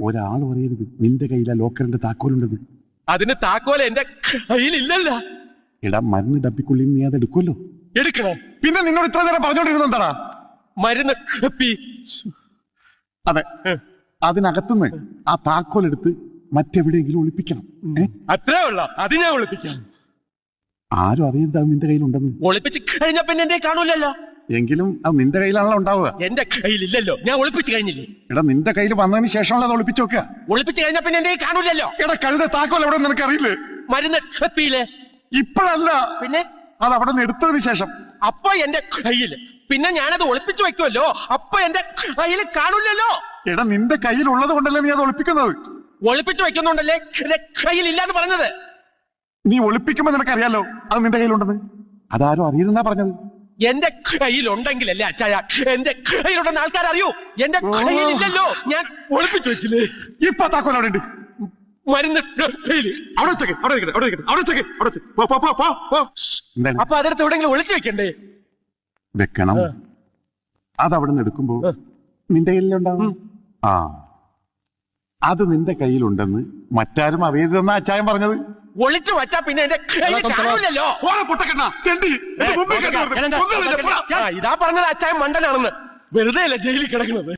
ഒരാൾ പറയരുത് നിന്റെ കയ്യിലാ ലോക്കറിന്റെ താക്കോലുണ്ടെന്ന്. അതിന് താക്കോൽ എന്റെ കയ്യിലില്ലല്ലോ. എടാ മരുന്ന് ഡപ്പിക്കുള്ളിൽ നീ അത് എടുക്കുമല്ലോ. എടുക്കണോ? പിന്നെ നിന്നോട് ഇത്ര നേരം പറഞ്ഞോണ്ടിരുന്ന എന്താടാ? മരുന്ന് ഡപ്പി. അതെ, അതിനകത്തുനിന്ന് ആ താക്കോൽ എടുത്ത് മറ്റെവിടെയെങ്കിലും ഒളിപ്പിക്കണം. അത്രേ ഉള്ള അത് ഞാൻ ഒളിപ്പിക്കാം. ആരും അറിയരുത് അത് നിന്റെ കയ്യിലുണ്ടെന്ന്. ഒളിപ്പിച്ച് കഴിഞ്ഞ പിന്നെ എന്റെ കാണൂലല്ലോ. എങ്കിലും അത് നിന്റെ കയ്യിലാണല്ലോ ഉണ്ടാവുക. എന്റെ കയ്യിലില്ലല്ലോ, ഞാൻ ഒളിപ്പിച്ച് കഴിഞ്ഞില്ലേ. എടാ നിന്റെ കയ്യിൽ വന്നതിന് ശേഷമുള്ള അത് ഒളിപ്പിച്ചു വെക്കുക. ഒളിപ്പിച്ച് കഴിഞ്ഞ പിന്നെ എന്റെ കാണൂലല്ലോ. എടാ കഴുത താക്കോൽ എവിടെ നിനക്ക് അറിയില്ലേ? മരുന്ന് ഡപ്പിയില്ലേ? ഇപ്പോഴല്ല, പിന്നെ അത് അവിടെ നിന്ന് എടുത്തതിന് ശേഷം. അപ്പൊ എന്റെ കയ്യില്, പിന്നെ ഞാനത് ഒളിപ്പിച്ചു വെക്കുമല്ലോ, അപ്പൊ എന്റെ കയ്യിൽ കാണൂലല്ലോ. എടാ നിന്റെ കയ്യിലുള്ളത് കൊണ്ടല്ലേ നീ അത് ഒളിപ്പിക്കുന്നത്. ഒളിപ്പിച്ചു വെക്കുന്നുണ്ടല്ലേ എന്റെ കയ്യിലില്ലാന്ന് പറഞ്ഞത്. നീ ഒളിപ്പിക്കുമ്പോ നിനക്കറിയാലോ അത് നിന്റെ കയ്യിലുണ്ടെന്ന്. അതാരും അറിയുന്നാ പറഞ്ഞത്. എന്റെ കയ്യിലുണ്ടെങ്കിലല്ലേ അച്ചായ എന്റെ കയ്യിലുണ്ടെന്ന് ആൾക്കാർ അറിയൂ. എന്റെ കയ്യിലില്ലല്ലോ, ഞാൻ ഒളിപ്പിച്ചു വെച്ചില്ലേ. ഇപ്പൊ താക്കോൽ അവിടെ ഉണ്ട്. മരുന്ന് ഡപ്പിയില്. അപ്പൊ അതെടുത്ത് എവിടെയെങ്കിലും ഒളിച്ചു വെക്കണ്ടേ? വെക്കണം. അതവിടെ നിന്ന് എടുക്കുമ്പോ നിന്റെ കയ്യിലുണ്ടാവും. ആ, അത് നിന്റെ കയ്യിലുണ്ടെന്ന് മറ്റാരും അറിയരുതെന്നാ അച്ചായൻ പറഞ്ഞത്. ഒളിച്ചു വച്ചാ പിന്നെ എന്റെ കയ്യിൽ കാണൂലല്ലോ. ഇതാ പറഞ്ഞത് അച്ചായൻ മണ്ടനാണെന്ന്. വെറുതെ അല്ല ജയിലിൽ കിടക്കുന്നത്.